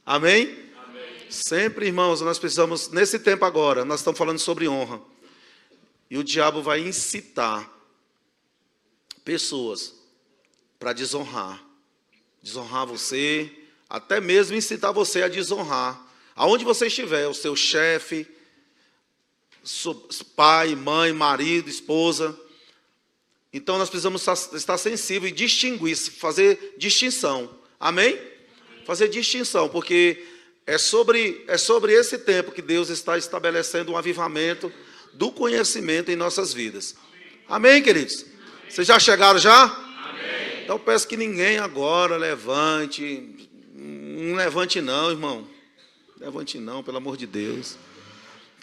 Amém? Sempre, irmãos, nós precisamos, nesse tempo agora, nós estamos falando sobre honra. E o diabo vai incitar pessoas para desonrar você, até mesmo incitar você a desonrar. Aonde você estiver, o seu chefe, pai, mãe, marido, esposa. Então nós precisamos estar sensíveis e distinguir, fazer distinção. Amém? Fazer distinção, porque é sobre esse tempo que Deus está estabelecendo um avivamento do conhecimento em nossas vidas. Amém, queridos? Vocês já chegaram já? Amém. Então peço que ninguém agora levante. Não levante não, irmão. Levante não, pelo amor de Deus.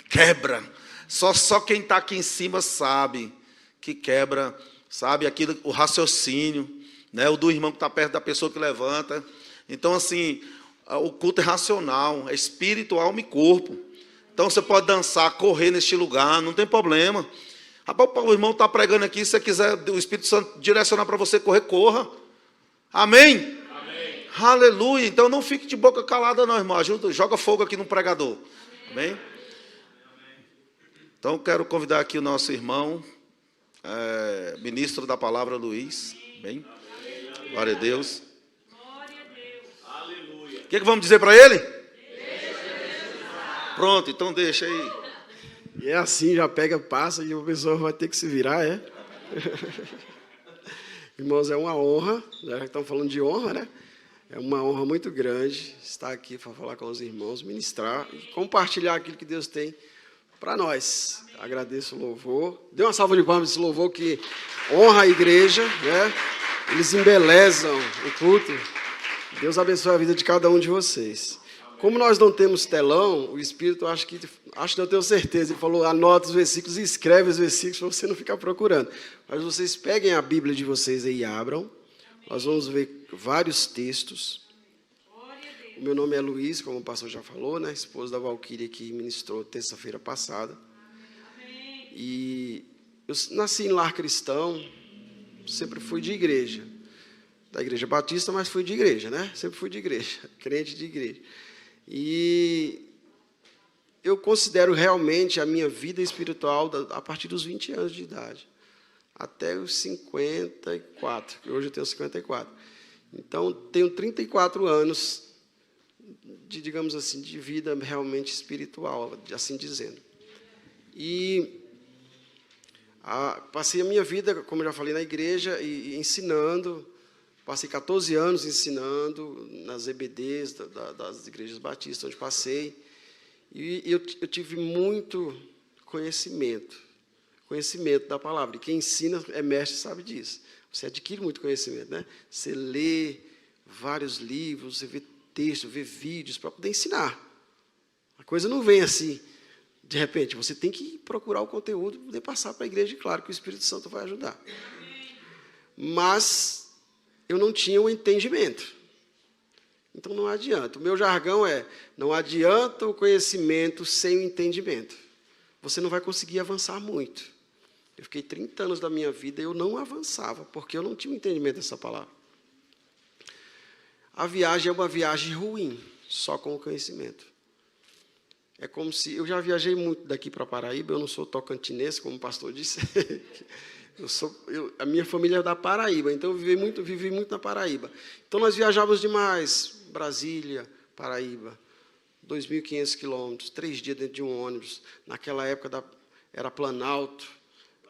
Quebra. Só quem está aqui em cima sabe que quebra, sabe, aquilo, o raciocínio, né? O do irmão que está perto da pessoa que levanta. Então, assim, o culto é racional, é espírito, alma e corpo. Então, você pode dançar, correr neste lugar, não tem problema. Rapaz, o irmão está pregando aqui, se você quiser o Espírito Santo direcionar para você correr, corra. Amém? Amém? Aleluia. Então, não fique de boca calada não, irmão. Ajuda, joga fogo aqui no pregador. Amém? Então, quero convidar aqui o nosso irmão, ministro da palavra, Luiz. Bem? Glória a Deus. O que vamos dizer para ele? Pronto, então deixa aí. E é assim, já pega, passa e a pessoa vai ter que se virar, é? Irmãos, é uma honra, já estamos falando de honra, né? É uma honra muito grande estar aqui para falar com os irmãos, ministrar e compartilhar aquilo que Deus tem para nós. Agradeço o louvor. Dê uma salva de palmas esse louvor que honra a igreja, né? Eles embelezam o culto. Deus abençoe a vida de cada um de vocês. Como nós não temos telão, o Espírito, acho que eu tenho certeza, ele falou, anota os versículos e escreve os versículos para você não ficar procurando. Mas vocês peguem a Bíblia de vocês aí e abram. Nós vamos ver vários textos. O meu nome é Luiz, como o pastor já falou, né? Esposa da Valquíria, que ministrou terça-feira passada. E eu nasci em lar cristão, sempre fui de igreja. Da igreja batista, mas fui de igreja, né? Sempre fui de igreja, crente de igreja. E eu considero realmente a minha vida espiritual a partir dos 20 anos de idade, até os 54, que hoje eu tenho 54. Então, tenho 34 anos de, digamos assim, de vida realmente espiritual, assim dizendo. E passei a minha vida, como eu já falei, na igreja e ensinando. Passei 14 anos ensinando nas EBDs das igrejas batistas, onde passei. E eu tive muito conhecimento da palavra. E quem ensina é mestre, sabe disso. Você adquire muito conhecimento, né? Você lê vários livros, você vê textos, vê vídeos para poder ensinar. A coisa não vem assim, de repente. Você tem que procurar o conteúdo e poder passar para a igreja. E claro que o Espírito Santo vai ajudar. Mas eu não tinha o entendimento. Então, não adianta. O meu jargão é, não adianta o conhecimento sem o entendimento. Você não vai conseguir avançar muito. Eu fiquei 30 anos da minha vida e eu não avançava, porque eu não tinha o entendimento dessa palavra. A viagem é uma viagem ruim, só com o conhecimento. É como se... Eu já viajei muito daqui para Paraíba, eu não sou tocantinense, como o pastor disse. A minha família é da Paraíba, então eu vivi muito na Paraíba. Então nós viajávamos demais, Brasília, Paraíba, 2.500 quilômetros, 3 dias dentro de um ônibus. Naquela época era Planalto,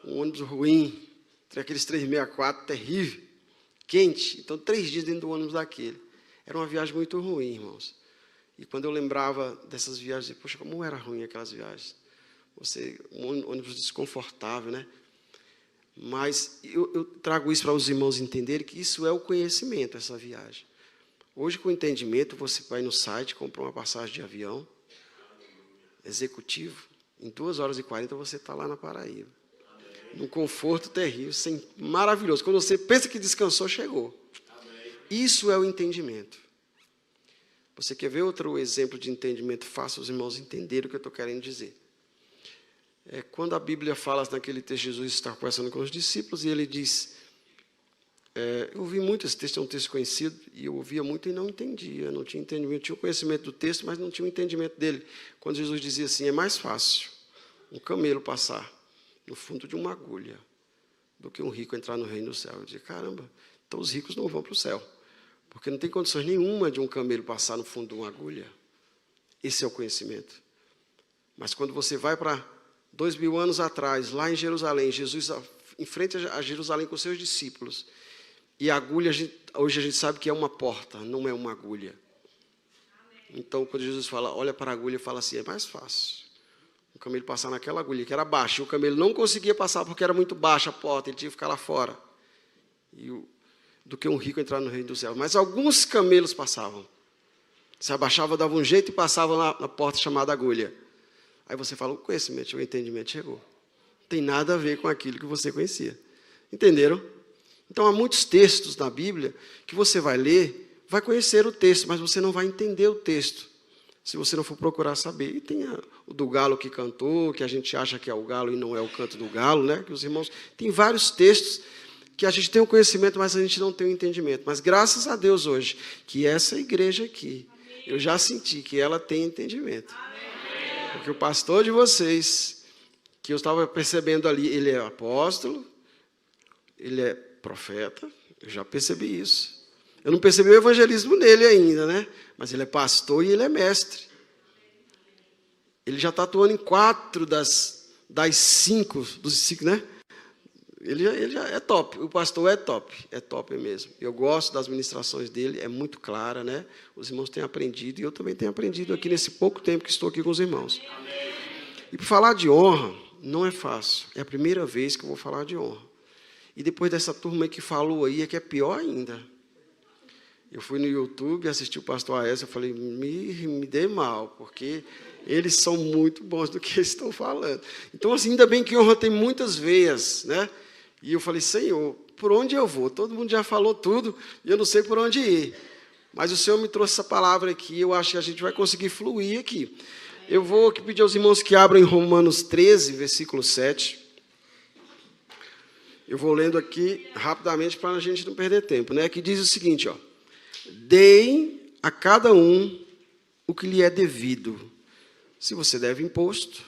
um ônibus ruim, aqueles 364, terrível, quente. Então 3 dias dentro do ônibus daquele. Era uma viagem muito ruim, irmãos. E quando eu lembrava dessas viagens, poxa, como era ruim aquelas viagens. Um ônibus desconfortável, né? Mas eu trago isso para os irmãos entenderem que isso é o conhecimento, essa viagem. Hoje, com o entendimento, você vai no site, compra uma passagem de avião, executivo, em 2h40 você está lá na Paraíba. Num conforto terrível, maravilhoso. Quando você pensa que descansou, chegou. Isso é o entendimento. Você quer ver outro exemplo de entendimento? Faça os irmãos entenderem o que eu estou querendo dizer. Quando a Bíblia fala naquele texto, Jesus está conversando com os discípulos e ele diz, eu ouvi muito esse texto, é um texto conhecido, e eu ouvia muito e não entendia, não tinha entendimento. Eu tinha o conhecimento do texto, mas não tinha o entendimento dele. Quando Jesus dizia assim, é mais fácil um camelo passar no fundo de uma agulha do que um rico entrar no reino do céu. Eu dizia, caramba, então os ricos não vão para o céu, porque não tem condições nenhuma de um camelo passar no fundo de uma agulha. Esse é o conhecimento. Mas quando você vai para 2000 anos atrás, lá em Jerusalém, Jesus em frente a Jerusalém com seus discípulos, e a agulha, hoje a gente sabe que é uma porta, não é uma agulha. Então, quando Jesus fala, olha para a agulha e fala assim, é mais fácil o camelo passar naquela agulha, que era baixa. O camelo não conseguia passar porque era muito baixa a porta, ele tinha que ficar lá fora. Do que um rico entrar no reino do céu. Mas alguns camelos passavam. Se abaixava, dava um jeito e passava na porta chamada agulha. Aí você fala, o conhecimento, o entendimento chegou. Não tem nada a ver com aquilo que você conhecia. Entenderam? Então, há muitos textos na Bíblia que você vai ler, vai conhecer o texto, mas você não vai entender o texto, se você não for procurar saber. E tem o do galo que cantou, que a gente acha que é o galo e não é o canto do galo, né? Que os irmãos... Tem vários textos que a gente tem o conhecimento, mas a gente não tem o entendimento. Mas graças a Deus hoje, que essa igreja aqui, eu já senti que ela tem entendimento. Porque o pastor de vocês, que eu estava percebendo ali, ele é apóstolo, ele é profeta, eu já percebi isso. Eu não percebi o evangelismo nele ainda, né? Mas ele é pastor e ele é mestre. Ele já está atuando em 4 das 5, dos 5, né? Ele já é top, o pastor é top mesmo. Eu gosto das ministrações dele, é muito clara, né? Os irmãos têm aprendido, e eu também tenho aprendido aqui nesse pouco tempo que estou aqui com os irmãos. E para falar de honra, não é fácil, é a primeira vez que eu vou falar de honra. E depois dessa turma aí que falou aí, é que é pior ainda. Eu fui no YouTube, assisti o pastor Aécio, eu falei, me dei mal, porque eles são muito bons do que eles estão falando. Então, assim, ainda bem que honra tem muitas veias, né? E eu falei, Senhor, por onde eu vou? Todo mundo já falou tudo, e eu não sei por onde ir. Mas o Senhor me trouxe essa palavra aqui, eu acho que a gente vai conseguir fluir aqui. Eu vou aqui pedir aos irmãos que abram em Romanos 13, versículo 7. Eu vou lendo aqui rapidamente para a gente não perder tempo, né? Que diz o seguinte, ó. Deem a cada um o que lhe é devido. Se você deve imposto,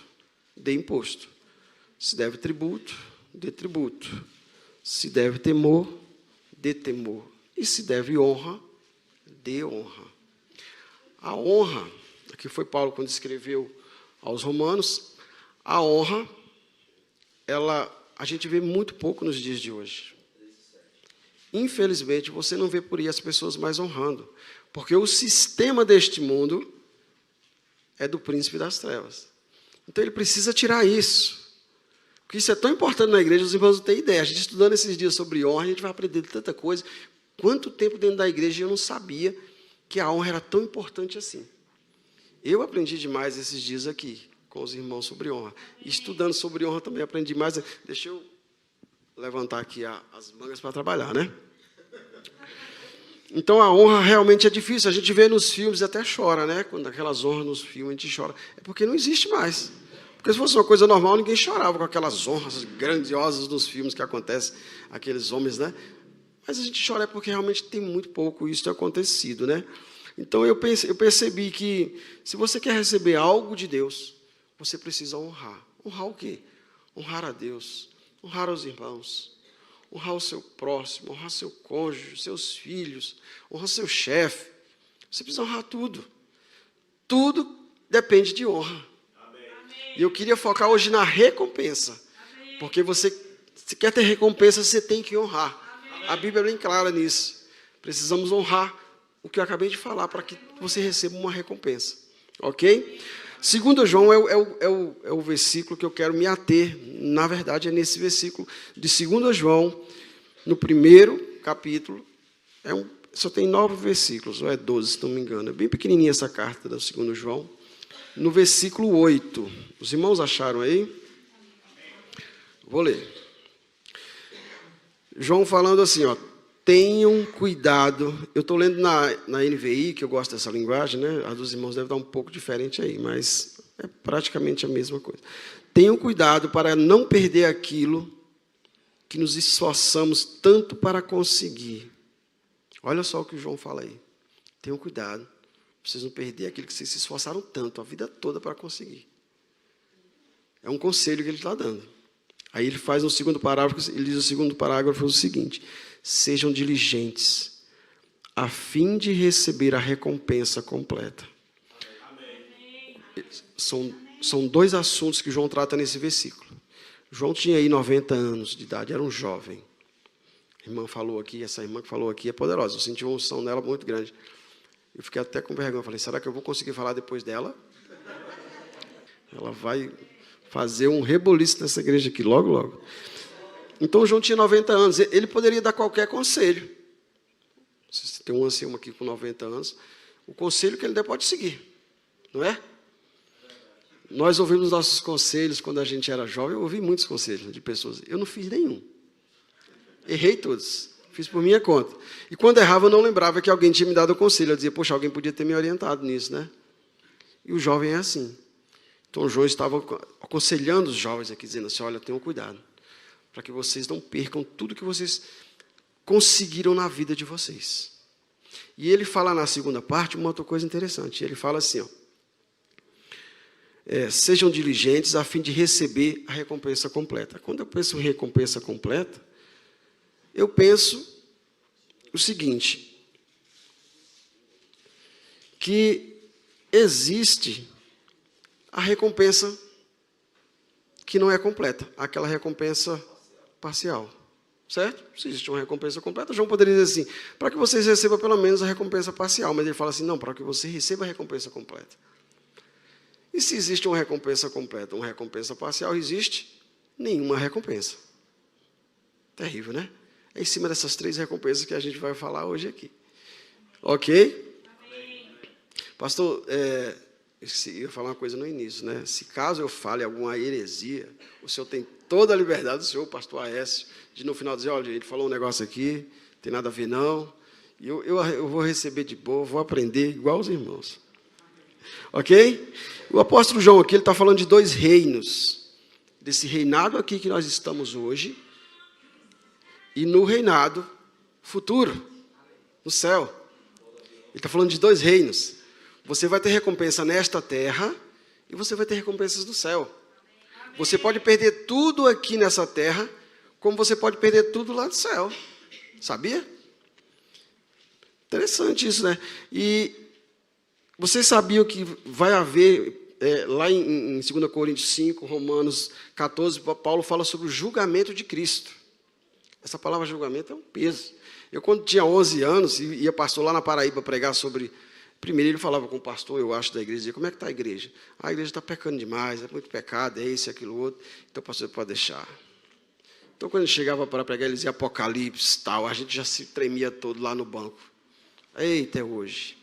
dê imposto. Se deve tributo, dê tributo. Se deve temor, dê temor. E se deve honra, dê honra. A honra, aqui foi Paulo quando escreveu aos Romanos, a honra, a gente vê muito pouco nos dias de hoje. Infelizmente, você não vê por aí as pessoas mais honrando, porque o sistema deste mundo é do príncipe das trevas. Então, ele precisa tirar isso. Porque isso é tão importante na igreja, os irmãos não têm ideia. A gente estudando esses dias sobre honra, a gente vai aprender tanta coisa. Quanto tempo dentro da igreja eu não sabia que a honra era tão importante assim. Eu aprendi demais esses dias aqui, com os irmãos sobre honra. E estudando sobre honra também aprendi mais. Deixa eu levantar aqui as mangas para trabalhar, né? Então, a honra realmente é difícil. A gente vê nos filmes e até chora, né? Quando aquelas honras nos filmes, a gente chora. É porque não existe mais. Porque se fosse uma coisa normal, ninguém chorava com aquelas honras grandiosas nos filmes que acontecem, aqueles homens, né? Mas a gente chora porque realmente tem muito pouco isso tem acontecido, né? Então, eu percebi que se você quer receber algo de Deus, você precisa honrar. Honrar o quê? Honrar a Deus, honrar os irmãos, honrar o seu próximo, honrar seu cônjuge, seus filhos, honrar seu chefe. Você precisa honrar tudo. Tudo depende de honra. Amém. E eu queria focar hoje na recompensa. Amém. Porque se quer ter recompensa, você tem que honrar. Amém. A Bíblia é bem clara nisso. Precisamos honrar o que eu acabei de falar para que você receba uma recompensa. Ok? 2 João é o versículo que eu quero me ater. Na verdade, é nesse versículo de 2 João, no primeiro capítulo. Só tem 9 versículos, ou é 12, se não me engano. É bem pequenininha essa carta da 2 João. No versículo 8. Os irmãos acharam aí? Vou ler. João falando assim, ó. Tenham cuidado. Eu estou lendo na NVI, que eu gosto dessa linguagem, né? A dos irmãos deve estar um pouco diferente aí, mas é praticamente a mesma coisa. Tenham cuidado para não perder aquilo que nos esforçamos tanto para conseguir. Olha só o que o João fala aí. Tenham cuidado, para vocês não perderem aquilo que vocês se esforçaram tanto a vida toda para conseguir. É um conselho que ele está dando. Aí ele faz no segundo parágrafo, ele diz no segundo parágrafo o seguinte: sejam diligentes, a fim de receber a recompensa completa. São dois assuntos que João trata nesse versículo. João tinha aí 90 anos de idade, era um jovem. A irmã falou aqui, essa irmã que falou aqui é poderosa, eu senti uma unção nela muito grande. Eu fiquei até com vergonha, falei, será que eu vou conseguir falar depois dela? Ela vai fazer um reboliço nessa igreja aqui, logo, logo. Então, João tinha 90 anos, ele poderia dar qualquer conselho. Se tem um ancião aqui com 90 anos, o conselho que ele der pode seguir, não é? Nós ouvimos nossos conselhos quando a gente era jovem, eu ouvi muitos conselhos de pessoas, eu não fiz nenhum. Errei todos, fiz por minha conta. E quando errava, eu não lembrava que alguém tinha me dado o conselho, eu dizia, poxa, alguém podia ter me orientado nisso, né? E o jovem é assim. Então, o João estava aconselhando os jovens aqui, dizendo assim, olha, tenham cuidado, para que vocês não percam tudo que vocês conseguiram na vida de vocês. E ele fala na segunda parte uma outra coisa interessante. Ele fala assim, ó, sejam diligentes a fim de receber a recompensa completa. Quando eu penso em recompensa completa, eu penso o seguinte, que existe a recompensa que não é completa, aquela recompensa parcial, certo? Se existe uma recompensa completa, João poderia dizer assim, para que vocês recebam pelo menos a recompensa parcial, mas ele fala assim, não, para que você receba a recompensa completa. E se existe uma recompensa completa, uma recompensa parcial, existe nenhuma recompensa. Terrível, né? É em cima dessas três recompensas que a gente vai falar hoje aqui. Ok? Amém. Pastor, eu ia falar uma coisa no início, né? Se caso eu fale alguma heresia, o senhor tem toda a liberdade do senhor, pastor Aécio, de no final dizer, olha, ele falou um negócio aqui, não tem nada a ver não, e eu vou receber de boa, vou aprender igual os irmãos. Ok? O apóstolo João aqui, ele está falando de dois reinos, desse reinado aqui que nós estamos hoje, e no reinado futuro, no céu. Ele está falando de dois reinos. Você vai ter recompensa nesta terra e você vai ter recompensas no céu. Você pode perder tudo aqui nessa terra, como você pode perder tudo lá no céu. Sabia? Interessante isso, né? E vocês sabiam que vai haver, lá em 2 Coríntios 5, Romanos 14, Paulo fala sobre o julgamento de Cristo. Essa palavra julgamento é um peso. Eu, quando tinha 11 anos, ia pastor lá na Paraíba pregar sobre... Primeiro ele falava com o pastor, eu acho, da igreja, dizia, como é que está a igreja? A igreja está pecando demais, é muito pecado, é isso, é aquilo, outro. Então o pastor pode deixar. Então quando ele chegava para pregar, ele dizia Apocalipse, tal, a gente já se tremia todo lá no banco. Eita, é hoje.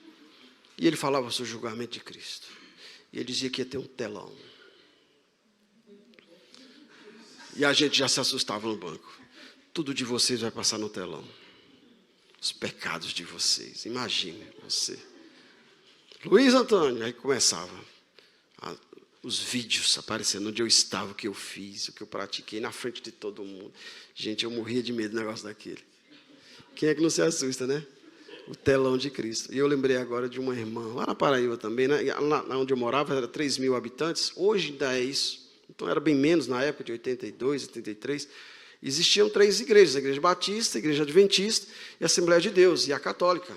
E ele falava sobre o julgamento de Cristo. E ele dizia que ia ter um telão. E a gente já se assustava no banco. Tudo de vocês vai passar no telão. Os pecados de vocês. Imagine você. Luiz Antônio, aí começava os vídeos aparecendo onde eu estava, o que eu fiz, o que eu pratiquei, na frente de todo mundo. Gente, eu morria de medo do negócio daquele. Quem é que não se assusta, né? O telão de Cristo. E eu lembrei agora de uma irmã, lá na Paraíba também, né? Lá onde eu morava, era 3.000 habitantes, hoje ainda é isso. Então era bem menos na época de 82, 83. Existiam 3 igrejas, a Igreja Batista, a Igreja Adventista e a Assembleia de Deus, e a Católica.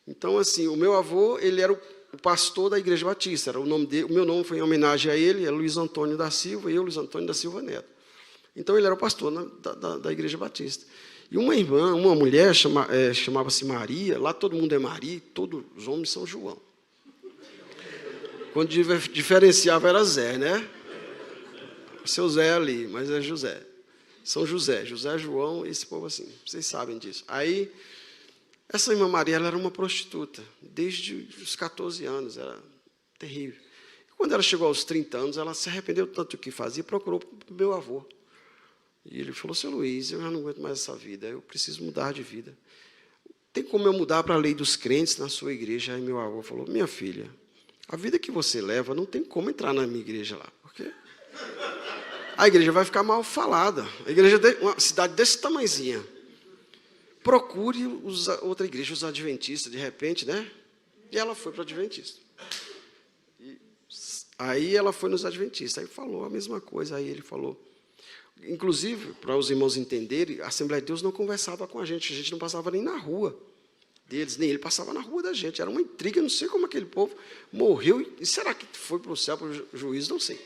Então, assim, o meu avô, ele era o pastor da Igreja Batista, era o nome dele, o meu nome foi em homenagem a ele, é Luiz Antônio da Silva, e eu, Luiz Antônio da Silva Neto. Então, ele era o pastor da Igreja Batista. E uma irmã, uma mulher, chamava-se Maria, lá todo mundo é Maria, todos os homens são João. Quando diferenciava era Zé, né? O seu Zé ali, mas é José. São José, João, esse povo assim, vocês sabem disso. Aí, essa irmã Maria, ela era uma prostituta, desde os 14 anos, era terrível. E quando ela chegou aos 30 anos, ela se arrependeu tanto do que fazia e procurou o meu avô. E ele falou, seu Luiz, eu já não aguento mais essa vida, eu preciso mudar de vida. Tem como eu mudar para a lei dos crentes na sua igreja? Aí meu avô falou, minha filha, a vida que você leva não tem como entrar na minha igreja lá, porque a igreja vai ficar mal falada. A igreja uma cidade desse tamanhozinha. Procure outra igreja, os adventistas, de repente, né? E ela foi para o adventista. Aí ela foi nos adventistas, aí falou a mesma coisa, aí ele falou. Inclusive, para os irmãos entenderem, a Assembleia de Deus não conversava com a gente não passava nem na rua deles, nem ele passava na rua da gente. Era uma intriga, não sei como aquele povo morreu, e será que foi para o céu, para o juízo, não sei.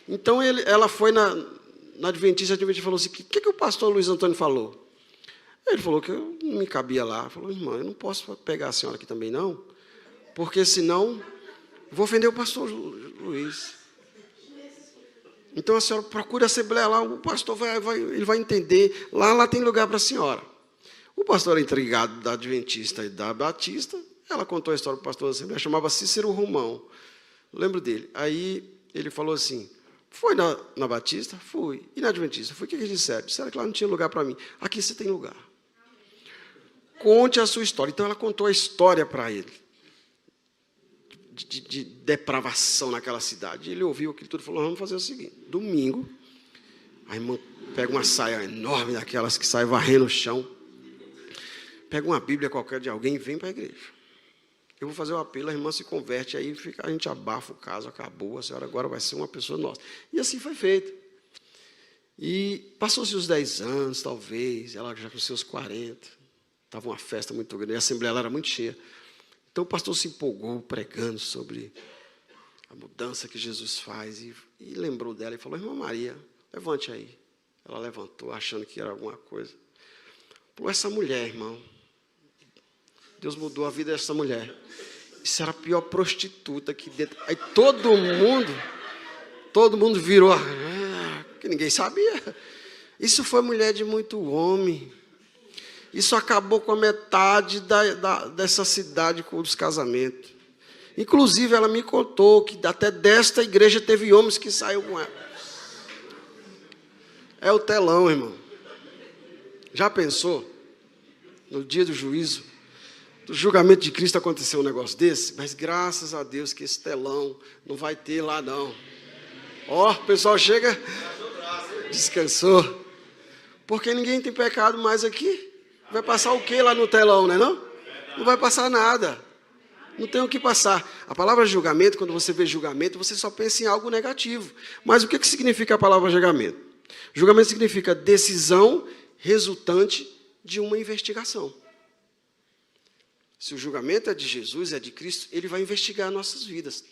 Então, ela foi na adventista, a adventista falou assim, o que o pastor Luiz Antônio falou? Ele falou que eu não me cabia lá. Ele falou, irmã, eu não posso pegar a senhora aqui também, não, porque senão vou ofender o pastor Luiz. Então a senhora procura a assembleia lá, o pastor ele vai entender. Lá tem lugar para a senhora. O pastor era intrigado da adventista e da batista. Ela contou a história para o pastor da assembleia, chamava Cícero Romão. Lembro dele. Aí ele falou assim, foi na batista? Fui. E na adventista? Fui. O que eles disseram? Disseram que lá não tinha lugar para mim. Aqui você tem lugar. Conte a sua história. Então ela contou a história para ele. De depravação naquela cidade. Ele ouviu aquilo tudo e falou, vamos fazer o seguinte, domingo, a irmã pega uma saia enorme daquelas que sai varrendo o chão, pega uma Bíblia qualquer de alguém e vem para a igreja. Eu vou fazer o apelo, a irmã se converte, aí a gente abafa o caso, acabou, a senhora agora vai ser uma pessoa nossa. E assim foi feito. E passou-se os 10 anos, talvez, ela já com seus 40, estava uma festa muito grande, a assembleia era muito cheia. Então o pastor se empolgou pregando sobre a mudança que Jesus faz e lembrou dela e falou, irmã Maria, levante aí. Ela levantou achando que era alguma coisa. Falou, essa mulher, irmão, Deus mudou a vida dessa mulher. Isso era a pior prostituta aqui dentro. Aí todo mundo virou, que ninguém sabia. Isso foi mulher de muito homem. Isso acabou com a metade dessa cidade com os casamentos. Inclusive, ela me contou que até desta igreja teve homens que saíram com ela. É o telão, irmão. Já pensou? No dia do juízo, do julgamento de Cristo aconteceu um negócio desse? Mas graças a Deus que esse telão não vai ter lá, não. Ó, o pessoal chega, descansou. Porque ninguém tem pecado mais aqui. Vai passar o que lá no telão, né, não? Não vai passar nada. Não tem o que passar. A palavra julgamento, quando você vê julgamento, você só pensa em algo negativo. Mas o que significa a palavra julgamento? Julgamento significa decisão resultante de uma investigação. Se o julgamento é de Jesus, é de Cristo, ele vai investigar nossas vidas.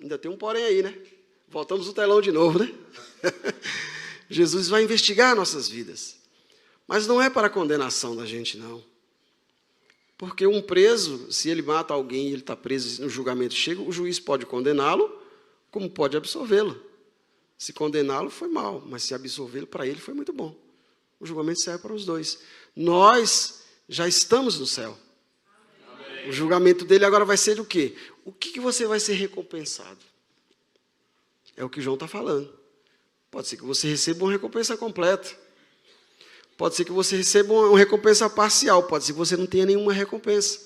Ainda tem um porém aí, né? Voltamos no telão de novo, né? Jesus vai investigar nossas vidas. Mas não é para a condenação da gente, não. Porque um preso, se ele mata alguém e ele está preso e no julgamento chega, o juiz pode condená-lo, como pode absolvê-lo. Se condená-lo foi mal, mas se absolvê-lo, para ele foi muito bom. O julgamento serve para os dois. Nós já estamos no céu. Amém. O julgamento dele agora vai ser o quê? O que você vai ser recompensado? É o que João está falando. Pode ser que você receba uma recompensa completa. Pode ser que você receba uma recompensa parcial. Pode ser que você não tenha nenhuma recompensa.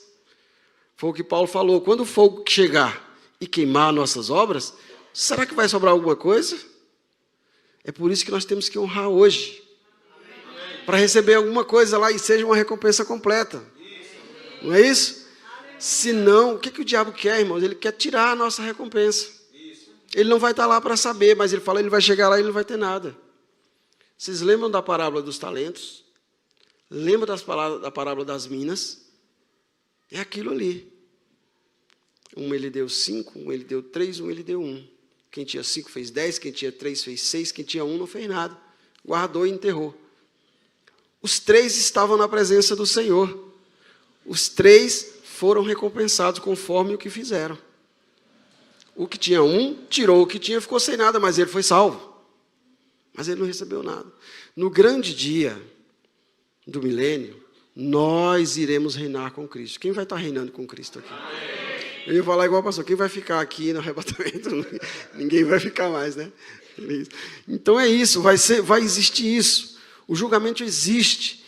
Foi o que Paulo falou. Quando o fogo chegar e queimar nossas obras, será que vai sobrar alguma coisa? É por isso que nós temos que honrar hoje. Para receber alguma coisa lá e seja uma recompensa completa. Não é isso? Senão, o que o diabo quer, irmãos? Ele quer tirar a nossa recompensa. Ele não vai estar lá para saber, mas ele fala, ele vai chegar lá e ele não vai ter nada. Vocês lembram da parábola dos talentos? Lembram da parábola das minas? É aquilo ali. Um ele deu 5, um ele deu 3, um ele deu 1. Quem tinha 5 fez 10, quem tinha 3 fez 6, quem tinha 1 não fez nada. Guardou e enterrou. Os 3 estavam na presença do Senhor. Os 3 foram recompensados conforme o que fizeram. O que tinha 1, tirou o que tinha, ficou sem nada, mas ele foi salvo. Mas ele não recebeu nada. No grande dia do milênio, nós iremos reinar com Cristo. Quem vai estar reinando com Cristo aqui? Eu ia falar igual o pastor, quem vai ficar aqui no arrebatamento? Ninguém vai ficar mais, né? Então é isso, vai existir isso. O julgamento existe.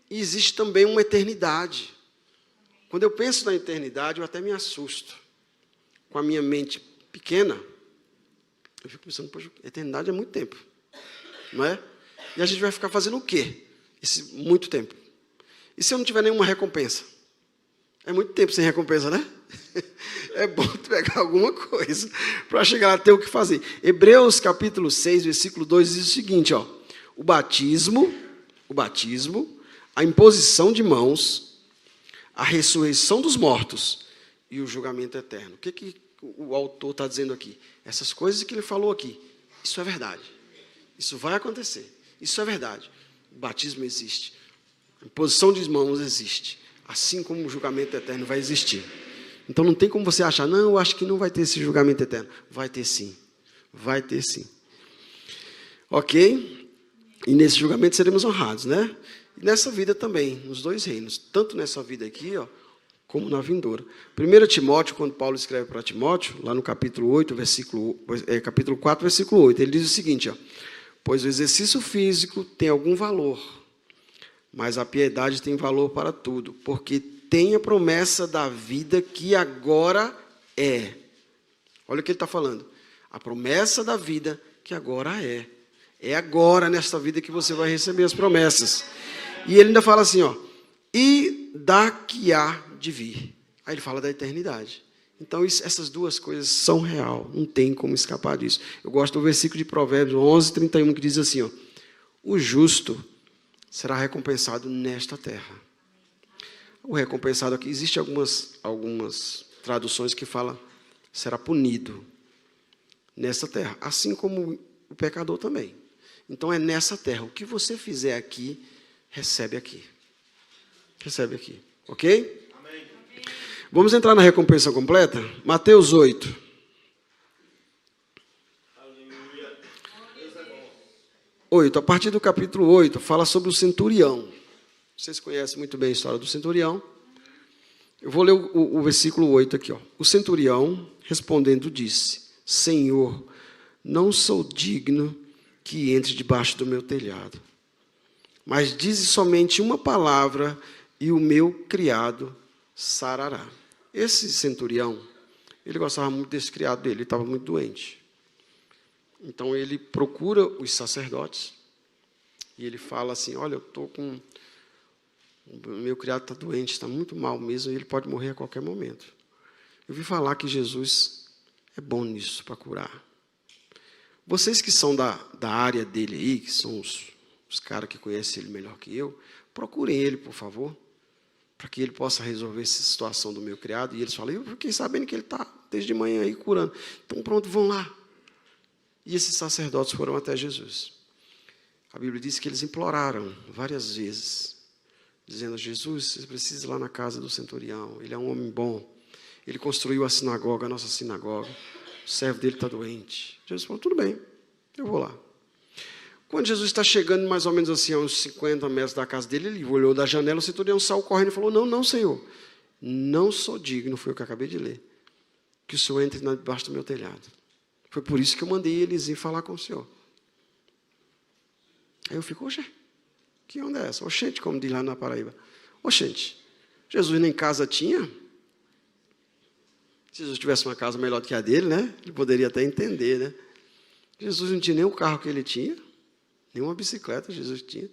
E existe também uma eternidade. Quando eu penso na eternidade, eu até me assusto. Com a minha mente pequena, Eu fico pensando, poxa, eternidade é muito tempo, não é? E a gente vai ficar fazendo o quê? Esse muito tempo. E se eu não tiver nenhuma recompensa? É muito tempo sem recompensa, né? É bom pegar alguma coisa para chegar lá a ter o que fazer. Hebreus capítulo 6, versículo 2 diz o seguinte, ó, o batismo, a imposição de mãos, a ressurreição dos mortos e o julgamento eterno. O que o autor está dizendo aqui? Essas coisas que ele falou aqui, isso é verdade. Isso vai acontecer. Isso é verdade. O batismo existe. A imposição de mãos existe. Assim como o julgamento eterno vai existir. Então não tem como você achar, não, eu acho que não vai ter esse julgamento eterno. Vai ter sim. Vai ter sim. Ok? E nesse julgamento seremos honrados, né? E nessa vida também, nos dois reinos. Tanto nessa vida aqui, ó, como na vindoura. 1 Timóteo, quando Paulo escreve para Timóteo, lá no capítulo 8, capítulo 4, versículo 8, ele diz o seguinte, ó, pois o exercício físico tem algum valor, mas a piedade tem valor para tudo, porque tem a promessa da vida que agora é. Olha o que ele está falando. A promessa da vida que agora é. É agora, nesta vida, que você vai receber as promessas. E ele ainda fala assim, ó, e da que há de vir. Aí ele fala da eternidade. Então, essas duas coisas são real, não tem como escapar disso. Eu gosto do versículo de Provérbios 11, 31, que diz assim, ó, o justo será recompensado nesta terra. O recompensado aqui, existe algumas traduções que falam, será punido nesta terra, assim como o pecador também. Então, é nessa terra. O que você fizer aqui, recebe aqui. Recebe aqui. Ok? Amém. Vamos entrar na recompensa completa? Mateus 8. Aleluia. 8. A partir do capítulo 8, fala sobre o centurião. Vocês conhecem muito bem a história do centurião. Eu vou ler o versículo 8 aqui. Ó. O centurião, respondendo, disse, Senhor, não sou digno que entre debaixo do meu telhado. Mas dize somente uma palavra e o meu criado sarará. Esse centurião, ele gostava muito desse criado dele, ele estava muito doente. Então ele procura os sacerdotes e ele fala assim, olha, eu estou com... O meu criado está doente, está muito mal mesmo, e ele pode morrer a qualquer momento. Eu vi falar que Jesus é bom nisso, para curar. Vocês que são da área dele aí, que são os caras que conhecem ele melhor que eu, procurem ele, por favor, para que ele possa resolver essa situação do meu criado. E eles falam, eu fiquei sabendo que ele está desde manhã aí curando. Então pronto, vão lá. E esses sacerdotes foram até Jesus. A Bíblia diz que eles imploraram várias vezes, dizendo, Jesus, você precisa ir lá na casa do centurião, ele é um homem bom, ele construiu a sinagoga, a nossa sinagoga, o servo dele está doente. Jesus falou, tudo bem, eu vou lá. Quando Jesus está chegando mais ou menos assim, a uns 50 metros da casa dele, ele olhou da janela, o centurião saiu correndo e falou, não, Senhor, não sou digno, foi o que eu acabei de ler, que o Senhor entre debaixo do meu telhado. Foi por isso que eu mandei eles ir falar com o Senhor. Aí eu fico, oxe, que onda é essa? Oxente, como diz lá na Paraíba. Oxente, Jesus nem casa tinha. Se Jesus tivesse uma casa melhor do que a dele, né? Ele poderia até entender, né? Jesus não tinha nem o carro que ele tinha, nem uma bicicleta Jesus tinha.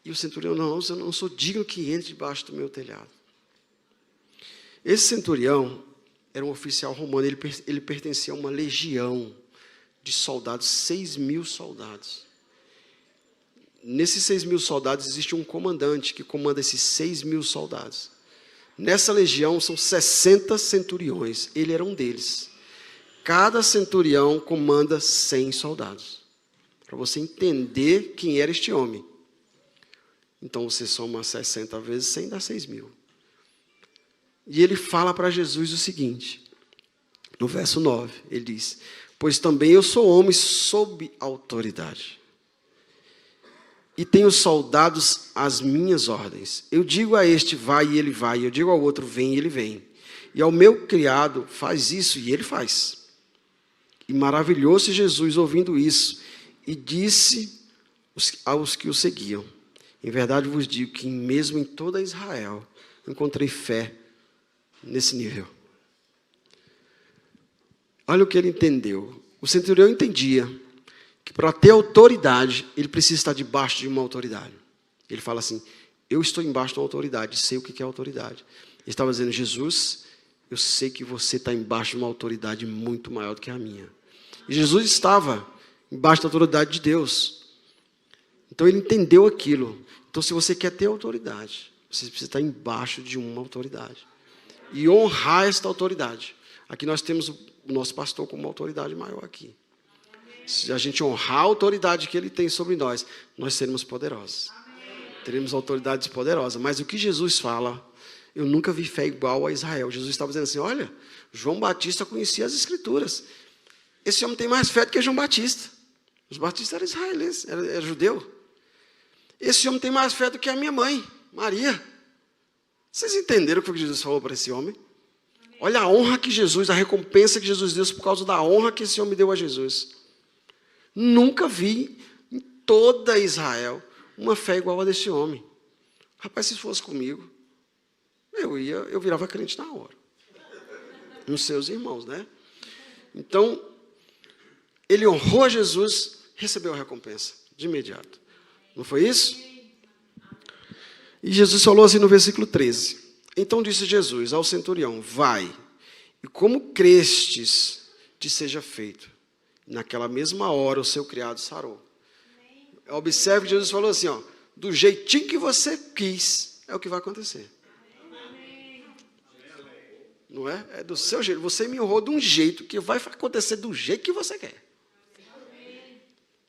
E o centurião, não, eu não sou digno que entre debaixo do meu telhado. Esse centurião era um oficial romano, ele pertencia a uma legião de soldados, 6.000 soldados. Nesses 6.000 soldados existe um comandante que comanda esses 6.000 soldados. Nessa legião são 60 centuriões, ele era um deles. Cada centurião comanda 100 soldados. Para você entender quem era este homem. Então você soma 60 vezes 100, dá 6.000. E ele fala para Jesus o seguinte, no verso 9, ele diz, pois também eu sou homem sob autoridade. E tenho soldados às minhas ordens. Eu digo a este, vai, e ele vai. Eu digo ao outro, vem, e ele vem. E ao meu criado, faz isso, e ele faz. E maravilhou-se Jesus ouvindo isso, e disse aos que o seguiam, em verdade vos digo que mesmo em toda Israel, encontrei fé nesse nível. Olha o que ele entendeu. O centurião entendia que para ter autoridade, ele precisa estar debaixo de uma autoridade. Ele fala assim, eu estou embaixo de uma autoridade, sei o que é autoridade. Ele estava dizendo, Jesus, eu sei que você está embaixo de uma autoridade muito maior do que a minha. E Jesus estava embaixo da autoridade de Deus. Então ele entendeu aquilo. Então se você quer ter autoridade, você precisa estar embaixo de uma autoridade. E honrar esta autoridade. Aqui nós temos o nosso pastor como uma autoridade maior aqui. Se a gente honrar a autoridade que ele tem sobre nós, nós seremos poderosos. Teremos autoridades poderosas. Mas o que Jesus fala, eu nunca vi fé igual a Israel. Jesus estava dizendo assim, olha, João Batista conhecia as Escrituras. Esse homem tem mais fé do que João Batista. Os batistas eram israelenses, era judeu. Esse homem tem mais fé do que a minha mãe, Maria. Vocês entenderam o que Jesus falou para esse homem? Olha a honra que Jesus, a recompensa que Jesus deu por causa da honra que esse homem deu a Jesus. Nunca vi em toda Israel uma fé igual a desse homem. Rapaz, se fosse comigo, eu virava crente na hora. Nos seus irmãos, né? Então, ele honrou Jesus, recebeu a recompensa de imediato. Não foi isso? E Jesus falou assim no versículo 13. Então disse Jesus ao centurião, vai, e como crestes, te seja feito. Naquela mesma hora o seu criado sarou. Observe que Jesus falou assim, ó, do jeitinho que você quis, é o que vai acontecer. Não é? É do seu jeito. Você me honrou de um jeito que vai acontecer do jeito que você quer.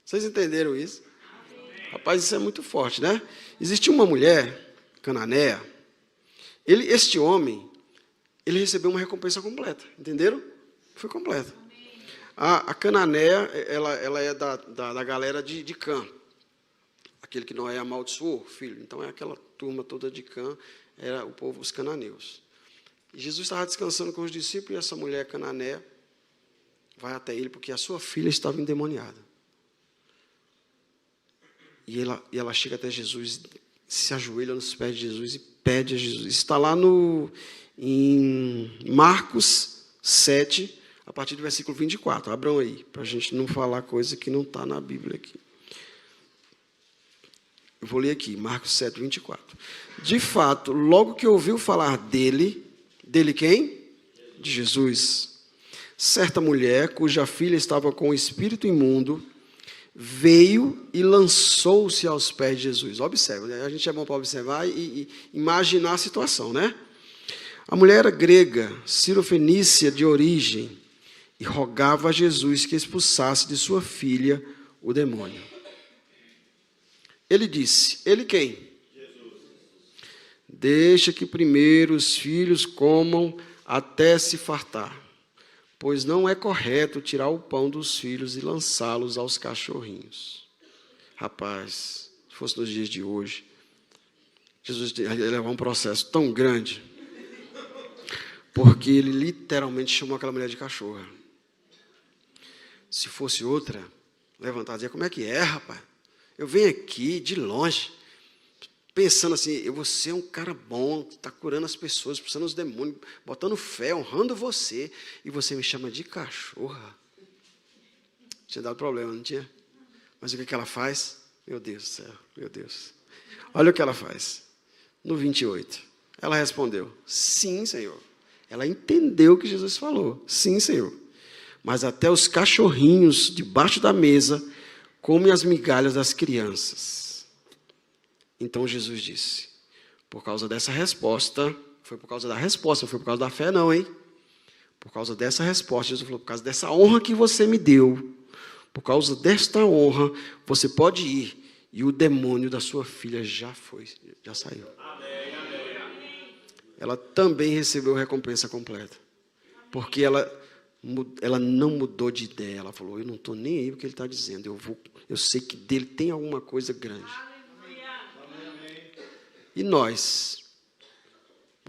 Vocês entenderam isso? Rapaz, isso é muito forte, né? Existia uma mulher, cananeia, este homem, ele recebeu uma recompensa completa, entenderam? Foi completa. A cananeia, ela é da galera de Cã, aquele que não é amaldiçoou o filho. Então é aquela turma toda de Cã, era o povo, os cananeus. E Jesus estava descansando com os discípulos e essa mulher cananeia vai até ele porque a sua filha estava endemoniada. E ela chega até Jesus, se ajoelha nos pés de Jesus e pede a Jesus. Está lá em Marcos 7, a partir do versículo 24. Abram aí, para a gente não falar coisa que não está na Bíblia aqui. Eu vou ler aqui, Marcos 7, 24. De fato, logo que ouviu falar dele quem? De Jesus. Certa mulher, cuja filha estava com o espírito imundo, veio e lançou-se aos pés de Jesus. Observe, a gente é bom para observar e imaginar a situação, né? A mulher era grega, cirofenícia de origem, e rogava a Jesus que expulsasse de sua filha o demônio. Ele disse, ele quem? Jesus. Deixa que primeiro os filhos comam até se fartar, pois não é correto tirar o pão dos filhos e lançá-los aos cachorrinhos. Rapaz, se fosse nos dias de hoje, Jesus ia levar um processo tão grande, porque ele literalmente chamou aquela mulher de cachorra. Se fosse outra, levantar e dizer, como é que é, rapaz? Eu venho aqui de longe, pensando assim, você é um cara bom, está curando as pessoas, expulsando os demônios, botando fé, honrando você, e você me chama de cachorra. Tinha dado problema, não tinha? Mas o que ela faz? Meu Deus do céu, meu Deus. Olha o que ela faz. No 28, ela respondeu, sim, Senhor. Ela entendeu o que Jesus falou. Sim, Senhor. Mas até os cachorrinhos debaixo da mesa comem as migalhas das crianças. Então Jesus disse, por causa dessa resposta, foi por causa da resposta, não foi por causa da fé não, hein? Por causa dessa resposta, Jesus falou, por causa dessa honra que você me deu, por causa desta honra, você pode ir. E o demônio da sua filha já saiu. Ela também recebeu recompensa completa. Porque ela não mudou de ideia. Ela falou, eu não estou nem aí o que ele está dizendo. Eu sei que dele tem alguma coisa grande. E nós,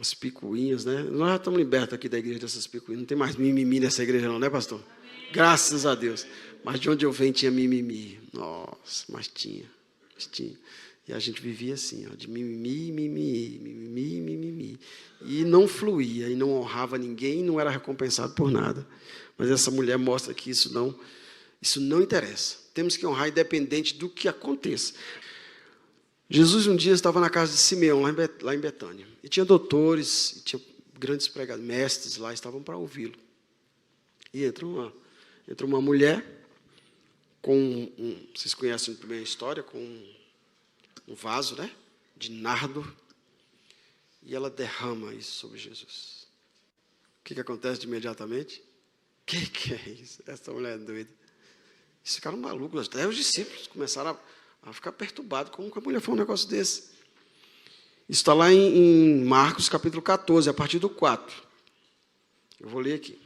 as picuinhas, né? Nós já estamos libertos aqui da igreja dessas picuinhas. Não tem mais mimimi nessa igreja não, né, pastor? Graças a Deus. Mas de onde eu venho tinha mimimi. Nossa, mas tinha. E a gente vivia assim, ó, de mimimi. E não fluía e não honrava ninguém, não era recompensado por nada. Mas essa mulher mostra que isso não interessa. Temos que honrar independente do que aconteça. Jesus um dia estava na casa de Simeão, lá em Betânia. E tinha doutores, e tinha grandes pregadores, mestres lá, estavam para ouvi-lo. E entra uma mulher com vocês conhecem bem a história, com um vaso, né, de nardo, e ela derrama isso sobre Jesus. O que acontece de imediatamente? Que é isso? Essa mulher é doida. Eles ficaram malucos, até os discípulos começaram a ficar perturbados. Como que a mulher faz um negócio desse? Isso está lá em Marcos, capítulo 14, a partir do 4. Eu vou ler aqui.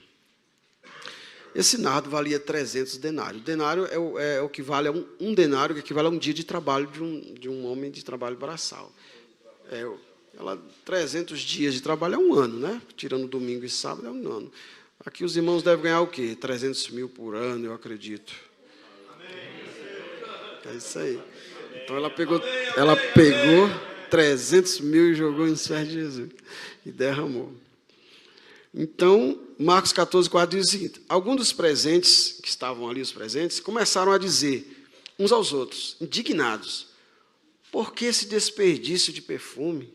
Esse nardo valia 300 denários. O denário é o que vale a um denário, que equivale a um dia de trabalho de um homem de trabalho braçal. 300 dias de trabalho é um ano, né? Tirando domingo e sábado é um ano. Aqui os irmãos devem ganhar o quê? 300 mil por ano, eu acredito. É isso aí. Então ela pegou 300 mil e jogou em pés de Jesus. E derramou. Então, Marcos 14, 4 diz o seguinte: alguns dos presentes, que estavam ali, os presentes, começaram a dizer uns aos outros, indignados: por que esse desperdício de perfume?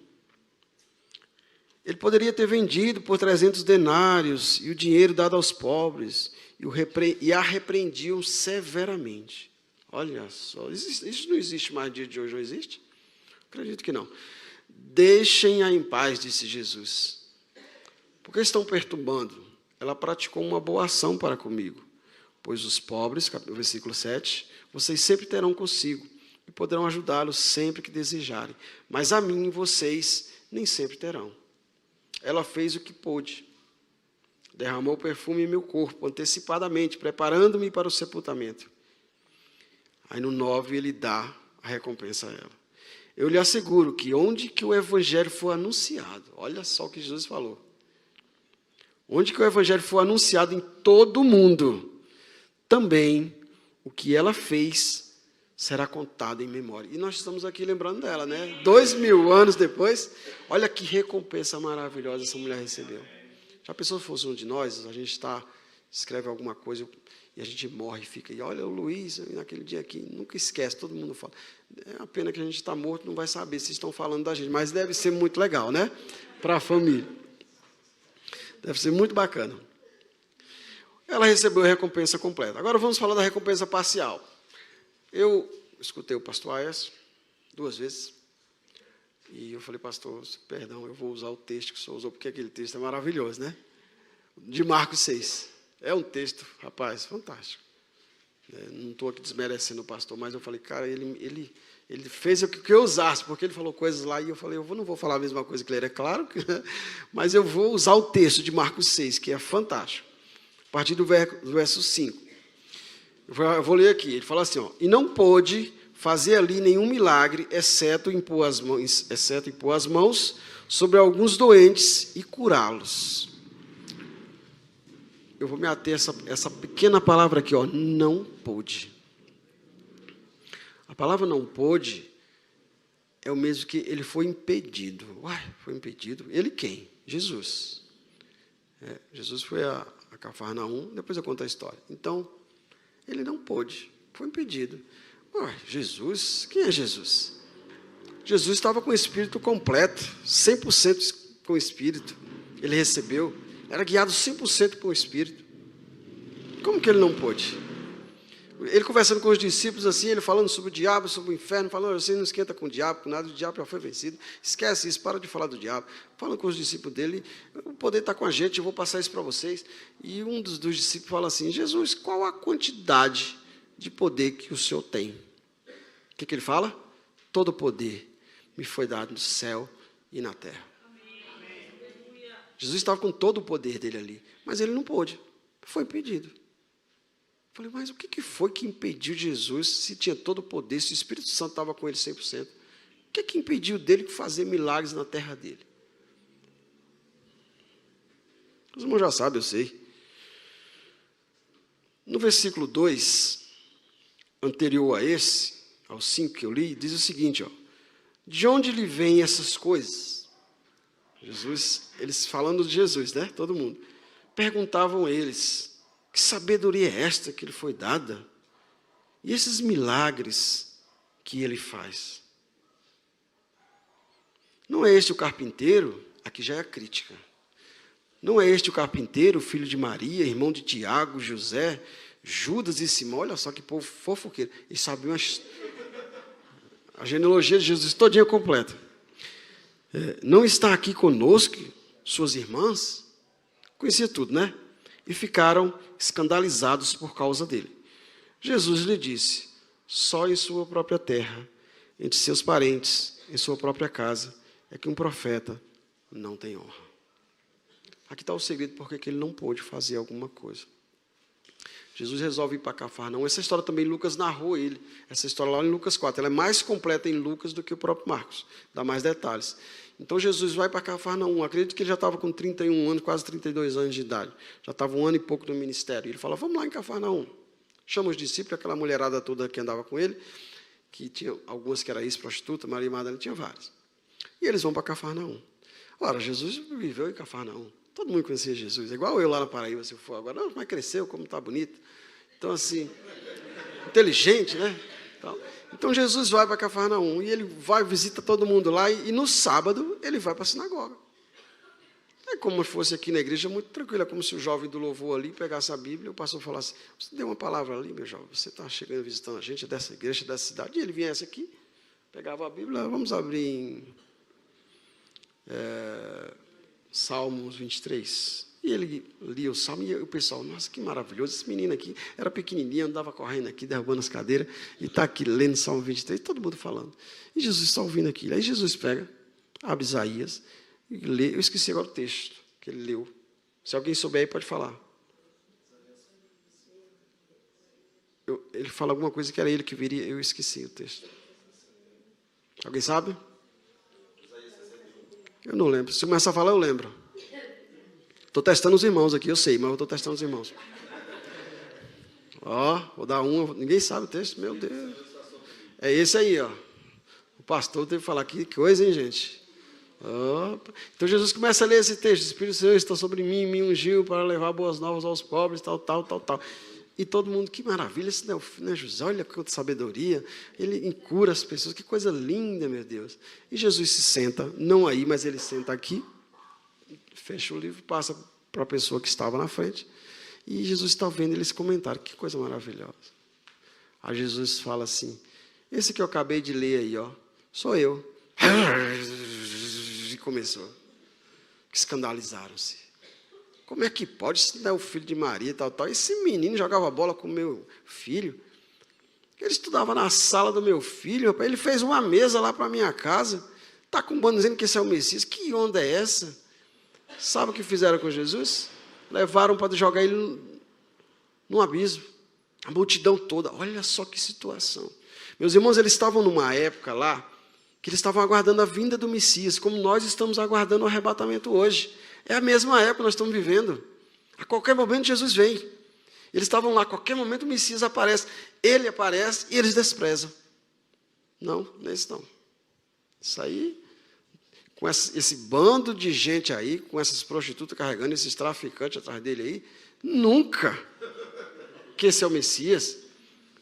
Ele poderia ter vendido por 300 denários e o dinheiro dado aos pobres, e a repreendiam severamente. Olha só, isso não existe mais no dia de hoje, não existe? Acredito que não. Deixem-a em paz, disse Jesus. Porque estão perturbando? Ela praticou uma boa ação para comigo. Pois os pobres, versículo 7, vocês sempre terão consigo e poderão ajudá-los sempre que desejarem. Mas a mim, vocês, nem sempre terão. Ela fez o que pôde. Derramou perfume em meu corpo, antecipadamente, preparando-me para o sepultamento. Aí no 9 ele dá a recompensa a ela. Eu lhe asseguro que onde que o evangelho for anunciado, olha só o que Jesus falou. Onde que o evangelho for anunciado em todo o mundo, também o que ela fez será contado em memória. E nós estamos aqui lembrando dela, né? 2000 anos depois, olha que recompensa maravilhosa essa mulher recebeu. Já pensou se fosse um de nós, a gente escreve alguma coisa e a gente morre e fica, e olha o Luiz, naquele dia aqui, nunca esquece, todo mundo fala. É uma pena que a gente está morto, não vai saber se estão falando da gente, mas deve ser muito legal, né? Para a família. Deve ser muito bacana. Ela recebeu a recompensa completa. Agora vamos falar da recompensa parcial. Eu escutei o pastor Aécio 2 vezes. E eu falei, pastor, perdão, eu vou usar o texto que o senhor usou, porque aquele texto é maravilhoso, né? De Marcos 6. É um texto, rapaz, fantástico. Não estou aqui desmerecendo o pastor, mas eu falei, cara, ele fez o que eu usasse, porque ele falou coisas lá, e eu falei, eu não vou falar a mesma coisa que ele, é claro, mas eu vou usar o texto de Marcos 6, que é fantástico. A partir do verso 5. Eu vou ler aqui, ele fala assim, e não pôde fazer ali nenhum milagre, exceto impor as mãos sobre alguns doentes e curá-los. Eu vou me ater a essa pequena palavra aqui, não pôde. A palavra não pôde é o mesmo que ele foi impedido. Foi impedido? Ele quem? Jesus. Jesus foi a Cafarnaum, depois eu conto a história. Então, ele não pôde, foi impedido. Jesus? Quem é Jesus? Jesus estava com o Espírito completo, 100% com o Espírito. Ele recebeu, era guiado 100% por Espírito. Como que ele não pôde? Ele conversando com os discípulos assim, ele falando sobre o diabo, sobre o inferno, falando, você não esquenta com o diabo, com nada, o diabo já foi vencido. Esquece isso, para de falar do diabo. Falando com os discípulos dele, o poder está com a gente, eu vou passar isso para vocês. E um dos discípulos fala assim, Jesus, qual a quantidade de poder que o Senhor tem? O que ele fala? Todo poder me foi dado no céu e na terra. Jesus estava com todo o poder dele ali, mas ele não pôde, foi impedido. Falei, mas o que foi que impediu Jesus, se tinha todo o poder, se o Espírito Santo estava com ele 100%? O que impediu dele de fazer milagres na terra dele? Os irmãos já sabem, eu sei. No versículo 2, anterior a esse, ao 5 que eu li, diz o seguinte, de onde lhe vêm essas coisas? Jesus, eles falando de Jesus, né? Todo mundo. Perguntavam eles, que sabedoria é esta que lhe foi dada? E esses milagres que ele faz? Não é este o carpinteiro? Aqui já é a crítica. Não é este o carpinteiro, filho de Maria, irmão de Tiago, José, Judas e Simão? Olha só que povo fofoqueiro. Eles sabiam a genealogia de Jesus todinha completa. Não está aqui conosco suas irmãs? Conhecia tudo, né? E ficaram escandalizados por causa dele. Jesus lhe disse, só em sua própria terra, entre seus parentes, em sua própria casa, é que um profeta não tem honra. Aqui está o segredo porque que ele não pôde fazer alguma coisa. Jesus resolve ir para Cafarnaum. Essa história também Lucas narrou ele. Essa história lá em Lucas 4. Ela é mais completa em Lucas do que o próprio Marcos. Dá mais detalhes. Então Jesus vai para Cafarnaum. Acredito que ele já estava com 31 anos, quase 32 anos de idade. Já estava 1 ano e pouco no ministério. Ele fala, vamos lá em Cafarnaum. Chama os discípulos, aquela mulherada toda que andava com ele, que tinha algumas que era ex-prostituta, Maria Madalena tinha várias. E eles vão para Cafarnaum. Ora, Jesus viveu em Cafarnaum. Todo mundo conhecia Jesus. É igual eu lá na Paraíba, se eu for agora. Não, mas cresceu, como está bonito. Então, assim, inteligente, né? Então, Jesus vai para Cafarnaum e ele vai, visita todo mundo lá e no sábado ele vai para a sinagoga. É como se fosse aqui na igreja, muito tranquilo. É como se o jovem do louvor ali pegasse a Bíblia e o pastor falasse, você deu uma palavra ali, meu jovem, você está chegando, visitando a gente, é dessa igreja, dessa cidade. E ele viesse aqui, pegava a Bíblia, vamos abrir em Salmos 23. E ele lia o Salmo e o pessoal, nossa, que maravilhoso, esse menino aqui era pequenininho, andava correndo aqui, derrubando as cadeiras, e está aqui lendo Salmo 23, todo mundo falando. E Jesus está ouvindo aquilo. Aí Jesus pega, abre Isaías, e lê. Eu esqueci agora o texto que ele leu. Se alguém souber aí, pode falar. Ele fala alguma coisa que era ele que viria, eu esqueci o texto. Alguém sabe? Eu não lembro. Se eu começar a falar, eu lembro. Estou testando os irmãos aqui, eu sei, mas eu estou testando os irmãos. Vou dar ninguém sabe o texto, meu Deus. É esse aí, ó. O pastor teve que falar, que coisa, hein, gente? Então Jesus começa a ler esse texto, o Espírito Santo está sobre mim, me ungiu para levar boas novas aos pobres, tal. E todo mundo, que maravilha, esse não é o filho, né, José? Olha que sabedoria, ele cura as pessoas, que coisa linda, meu Deus. E Jesus se senta, não aí, mas ele senta aqui, fecha o livro, passa para a pessoa que estava na frente, e Jesus está vendo eles comentarem, que coisa maravilhosa. Aí Jesus fala assim, esse que eu acabei de ler aí, sou eu. E começou. Escandalizaram-se. Como é que pode? Isso não é o filho de Maria, tal. Esse menino jogava bola com o meu filho. Ele estudava na sala do meu filho, rapaz. Ele fez uma mesa lá para a minha casa. Está com um bando dizendo que esse é o Messias. Que onda é essa? Sabe o que fizeram com Jesus? Levaram para jogar ele num abismo. A multidão toda. Olha só que situação. Meus irmãos, eles estavam numa época lá que eles estavam aguardando a vinda do Messias, como nós estamos aguardando o arrebatamento hoje. É a mesma época que nós estamos vivendo. A qualquer momento Jesus vem. Eles estavam lá, a qualquer momento o Messias aparece. Ele aparece e eles desprezam. Não, eles não. Isso aí, com esse bando de gente aí, com essas prostitutas carregando, esses traficantes atrás dele aí, nunca que esse é o Messias.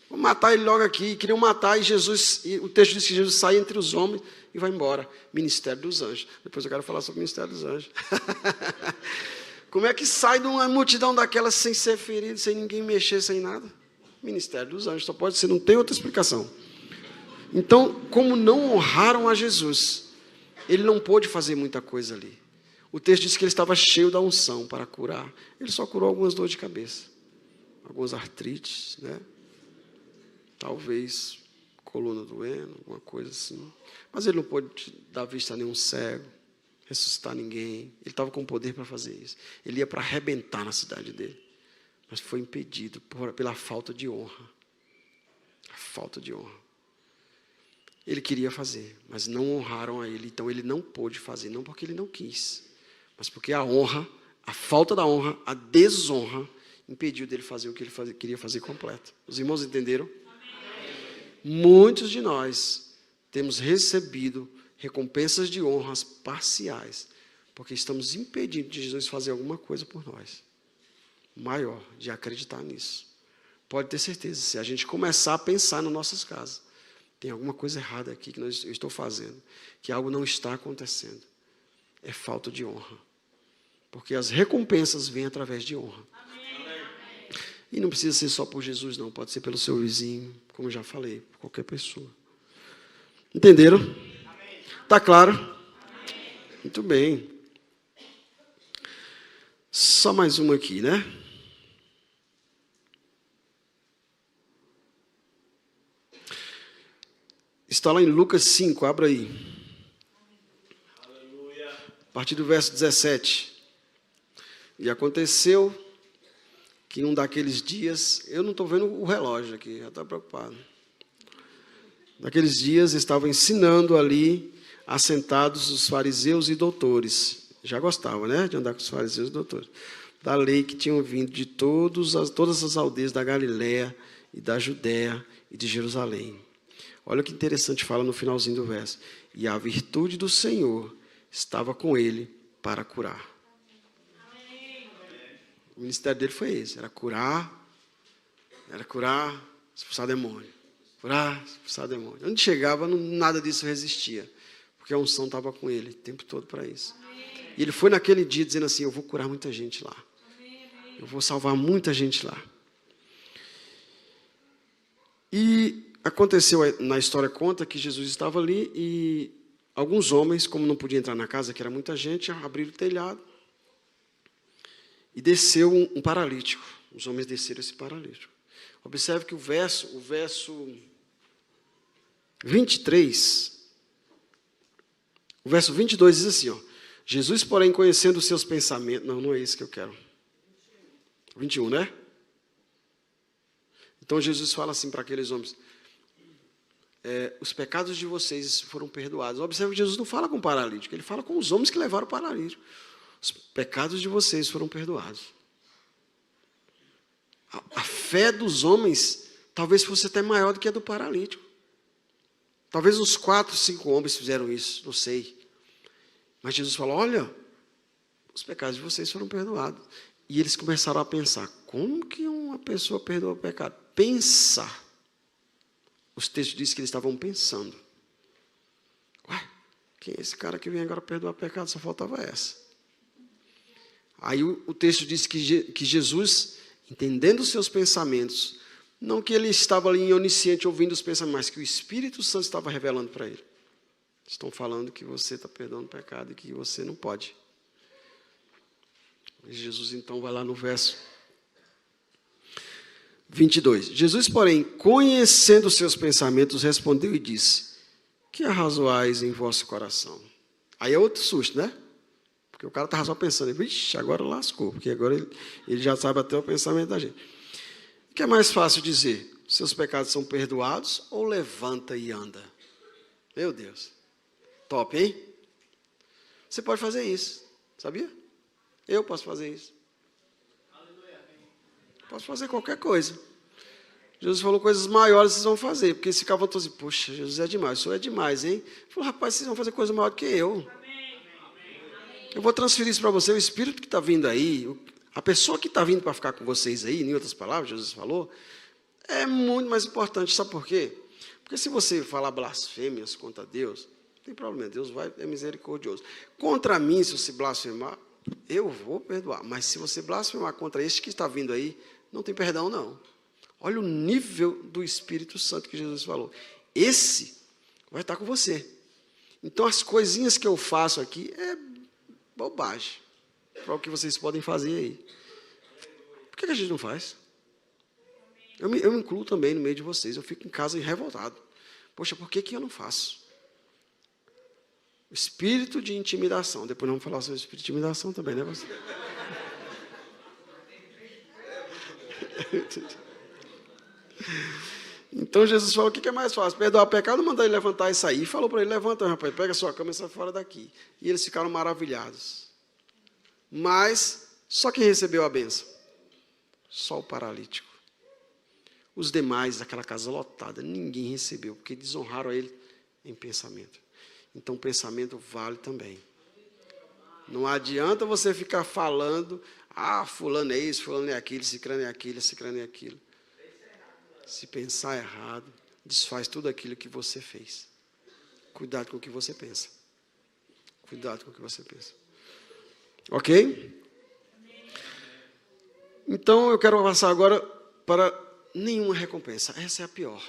Vou matar ele logo aqui. Queriam matar e o texto diz que Jesus sai entre os homens e vai embora. Ministério dos anjos. Depois eu quero falar sobre o ministério dos anjos. Como é que sai de uma multidão daquelas sem ser ferido, sem ninguém mexer, sem nada? Ministério dos anjos. Só pode ser, não tem outra explicação. Então, como não honraram a Jesus, ele não pôde fazer muita coisa ali. O texto diz que ele estava cheio da unção para curar. Ele só curou algumas dores de cabeça. Algumas artrites, né? Talvez coluna doendo, alguma coisa assim. Mas ele não pôde dar vista a nenhum cego, ressuscitar ninguém. Ele estava com poder para fazer isso. Ele ia para arrebentar na cidade dele. Mas foi impedido pela falta de honra. A falta de honra. Ele queria fazer, mas não honraram a ele. Então ele não pôde fazer, não porque ele não quis, mas porque a honra, a falta da honra, a desonra, impediu dele fazer o que ele queria fazer completo. Os irmãos entenderam? Muitos de nós temos recebido recompensas de honras parciais, Porque estamos impedindo de Jesus fazer alguma coisa por nós. Maior, de acreditar nisso. Pode ter certeza, se a gente começar a pensar nas nossas casas, tem alguma coisa errada aqui que eu estou fazendo, que algo não está acontecendo. É falta de honra. Porque as recompensas vêm através de honra. E não precisa ser só por Jesus, não. Pode ser pelo seu vizinho, como eu já falei, por qualquer pessoa. Entenderam? Está claro? Muito bem. Só mais uma aqui, né? Está lá em Lucas 5, abra aí. A partir do verso 17. E aconteceu que um daqueles dias, eu não estou vendo o relógio aqui, já estou preocupado. Naqueles dias estavam ensinando ali, assentados os fariseus e doutores. Já gostava, né, de andar com os fariseus e doutores. Da lei que tinham vindo de todas as aldeias da Galiléia e da Judéia e de Jerusalém. Olha que interessante, fala no finalzinho do verso. E a virtude do Senhor estava com ele para curar. O ministério dele foi esse, era curar, expulsar demônio. Curar, expulsar demônio. Onde chegava, nada disso resistia. Porque a unção estava com ele o tempo todo para isso. E ele foi naquele dia dizendo assim, eu vou curar muita gente lá. Eu vou salvar muita gente lá. E aconteceu, na história conta, que Jesus estava ali e alguns homens, como não podia entrar na casa, que era muita gente, abriram o telhado e desceu um paralítico. Os homens desceram esse paralítico. Observe que o verso 23, o verso 22 diz assim, ó, Jesus, porém, conhecendo os seus pensamentos... Não é isso que eu quero. 21, né? Então, Jesus fala assim para aqueles homens, os pecados de vocês foram perdoados. Observe que Jesus não fala com o paralítico, ele fala com os homens que levaram o paralítico. Os pecados de vocês foram perdoados. A fé dos homens talvez fosse até maior do que a do paralítico. Talvez uns 4, 5 homens fizeram isso, não sei. Mas Jesus falou, olha, os pecados de vocês foram perdoados. E eles começaram a pensar, como que uma pessoa perdoa o pecado? Pensar. Os textos dizem que eles estavam pensando. Ué, quem é esse cara que vem agora perdoar o pecado? Só faltava essa. Aí o texto diz que Jesus, entendendo os seus pensamentos, não que ele estava ali onisciente ouvindo os pensamentos, mas que o Espírito Santo estava revelando para ele. Estão falando que você está perdoando o pecado e que você não pode. E Jesus então vai lá no verso 22. Jesus, porém, conhecendo os seus pensamentos, respondeu e disse, que arrazoais em vosso coração? Aí é outro susto, né? Porque o cara estava só pensando, vixe, agora lascou, porque agora ele já sabe até o pensamento da gente. O que é mais fácil dizer? Seus pecados são perdoados ou levanta e anda? Meu Deus. Top, hein? Você pode fazer isso, sabia? Eu posso fazer isso. Posso fazer qualquer coisa. Jesus falou coisas maiores vocês vão fazer, porque eles ficavam todos assim, poxa, Jesus é demais, o senhor é demais, hein? Ele falou, rapaz, vocês vão fazer coisa maior do que eu. Eu vou transferir isso para você, o Espírito que está vindo aí, a pessoa que está vindo para ficar com vocês aí, em outras palavras, Jesus falou, é muito mais importante, sabe por quê? Porque se você falar blasfêmias contra Deus, não tem problema, Deus é misericordioso. Contra mim, se você blasfemar, eu vou perdoar, mas se você blasfemar contra este que está vindo aí, não tem perdão não. Olha o nível do Espírito Santo que Jesus falou. Esse vai estar com você. Então, as coisinhas que eu faço aqui é bobagem para o que vocês podem fazer aí. Por que a gente não faz? Eu me incluo também no meio de vocês. Eu fico em casa revoltado. Poxa, por que eu não faço? Espírito de intimidação. Depois nós vamos falar sobre espírito de intimidação também, né? Você? Então Jesus falou, o que é mais fácil? Perdoar o pecado ou mandar ele levantar e sair? E falou para ele, levanta, rapaz, pega a sua cama e sai fora daqui. E eles ficaram maravilhados. Mas, só quem recebeu a bênção? Só o paralítico. Os demais, aquela casa lotada, ninguém recebeu, porque desonraram a ele em pensamento. Então, o pensamento vale também. Não adianta você ficar falando, fulano é isso, fulano é aquilo, cicrano é aquilo, cicrano é aquilo. Se pensar errado, desfaz tudo aquilo que você fez. Cuidado com o que você pensa. Cuidado com o que você pensa. Ok? Então, eu quero passar agora para nenhuma recompensa. Essa é a pior.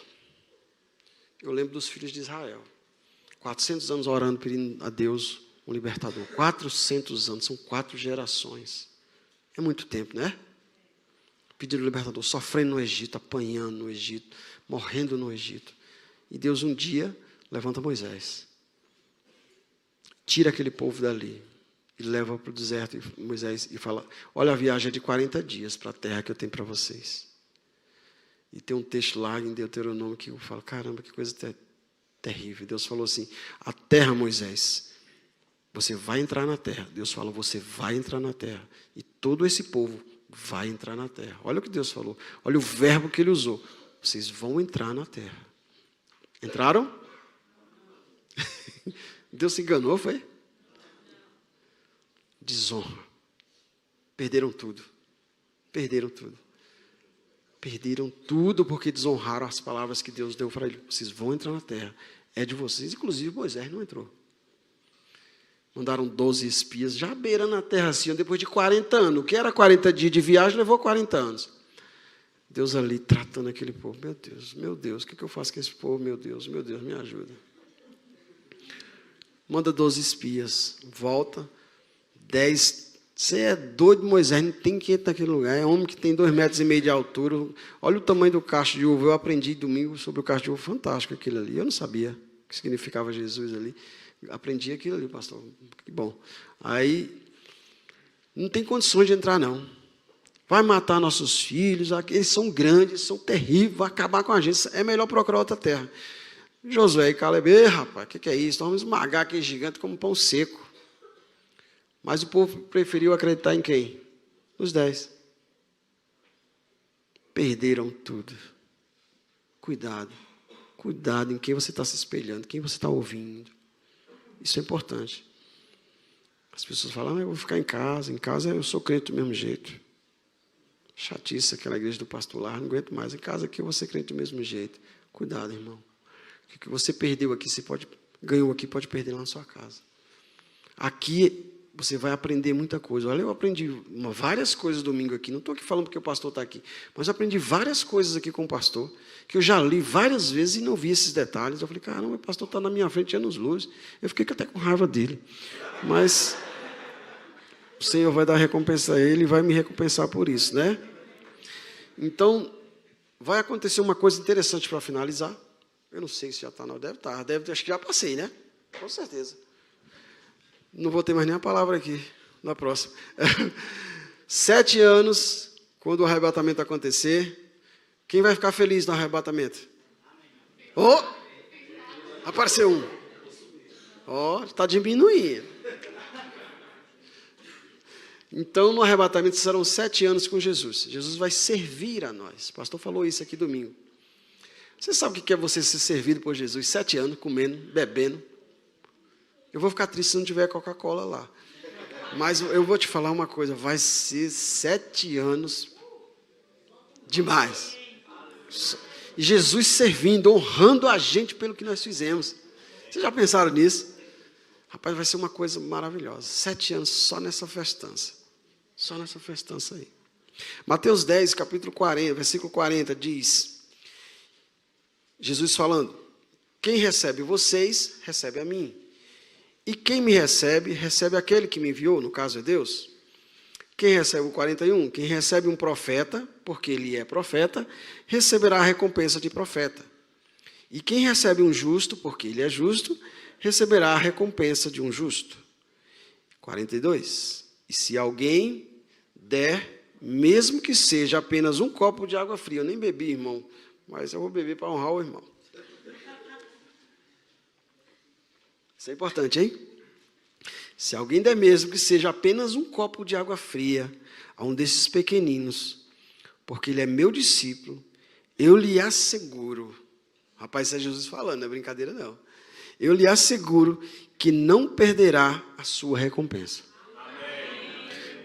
Eu lembro dos filhos de Israel. 400 anos orando, pedindo a Deus um libertador. 400 anos, são 4 gerações. É muito tempo, né? Pedindo o libertador, sofrendo no Egito, apanhando no Egito, morrendo no Egito. E Deus um dia levanta Moisés. Tira aquele povo dali e leva para o deserto, Moisés, e fala, olha, a viagem é de 40 dias para a terra que eu tenho para vocês. E tem um texto lá em Deuteronômio que eu falo, caramba, que coisa terrível. Deus falou assim, a terra, Moisés, você vai entrar na terra. Deus fala, você vai entrar na terra. E todo esse povo vai entrar na terra. Olha o que Deus falou. Olha o verbo que ele usou. Vocês vão entrar na terra. Entraram? Deus se enganou, foi? Desonra. Perderam tudo. Perderam tudo. Perderam tudo porque desonraram as palavras que Deus deu para eles. Vocês vão entrar na terra. É de vocês. Inclusive, Moisés não entrou. Mandaram 12 espias, já beirando a terra assim, depois de 40 anos. O que era 40 dias de viagem, levou 40 anos. Deus ali tratando aquele povo. Meu Deus, o que eu faço com esse povo? Meu Deus, me ajuda. Manda 12 espias, volta, 10. Você é doido, Moisés, não tem quem entrar naquele lugar. É homem que tem 2,5 metros de altura. Olha o tamanho do cacho de uva. Eu aprendi domingo sobre o cacho de uva, fantástico aquilo ali. Eu não sabia o que significava Jesus ali. Aprendi aquilo ali, pastor. Que bom. Aí, não tem condições de entrar, não. Vai matar nossos filhos, eles são grandes, são terríveis, vai acabar com a gente. É melhor procurar outra terra. Josué e Caleb, rapaz, o que é isso? Nós vamos esmagar aquele gigante como pão seco. Mas o povo preferiu acreditar em quem? Nos 10. Perderam tudo. Cuidado. Cuidado em quem você está se espelhando, quem você está ouvindo. Isso é importante. As pessoas falam, eu vou ficar em casa eu sou crente do mesmo jeito. Chatice, aquela igreja do pastor lá, não aguento mais. Em casa aqui eu vou ser crente do mesmo jeito. Cuidado, irmão. O que você perdeu aqui, ganhou aqui, pode perder lá na sua casa. Aqui você vai aprender muita coisa. Olha, eu aprendi várias coisas domingo aqui. Não estou aqui falando porque o pastor está aqui, mas eu aprendi várias coisas aqui com o pastor, que eu já li várias vezes e não vi esses detalhes. Eu falei, caramba, o pastor está na minha frente anos-luz. Eu fiquei até com raiva dele. Mas o Senhor vai dar recompensa a ele e vai me recompensar por isso, né? Então, vai acontecer uma coisa interessante para finalizar. Eu não sei se já está, não. Deve estar. Acho que já passei, né? Com certeza. Não vou ter mais nem a palavra aqui, na próxima. 7 anos, quando o arrebatamento acontecer, quem vai ficar feliz no arrebatamento? Oh! Apareceu um. Oh, está diminuindo. Então, no arrebatamento, serão 7 anos com Jesus. Jesus vai servir a nós. O pastor falou isso aqui domingo. Você sabe o que é você ser servido por Jesus? 7 anos, comendo, bebendo. Eu vou ficar triste se não tiver Coca-Cola lá. Mas eu vou te falar uma coisa. Vai ser 7 anos demais. E Jesus servindo, honrando a gente pelo que nós fizemos. Vocês já pensaram nisso? Rapaz, vai ser uma coisa maravilhosa. 7 anos só nessa festança. Só nessa festança aí. Mateus 10, capítulo 40, versículo 40, diz... Jesus falando, quem recebe vocês, recebe a mim. E quem me recebe, recebe aquele que me enviou, no caso é Deus. Quem recebe o 41? Quem recebe um profeta, porque ele é profeta, receberá a recompensa de profeta. E quem recebe um justo, porque ele é justo, receberá a recompensa de um justo. 42. E se alguém der, mesmo que seja apenas um copo de água fria, eu nem bebi, irmão, mas eu vou beber para honrar o irmão. Isso é importante, hein? Se alguém der mesmo que seja apenas um copo de água fria a um desses pequeninos, porque ele é meu discípulo, eu lhe asseguro, rapaz, isso é Jesus falando, não é brincadeira não, eu lhe asseguro que não perderá a sua recompensa.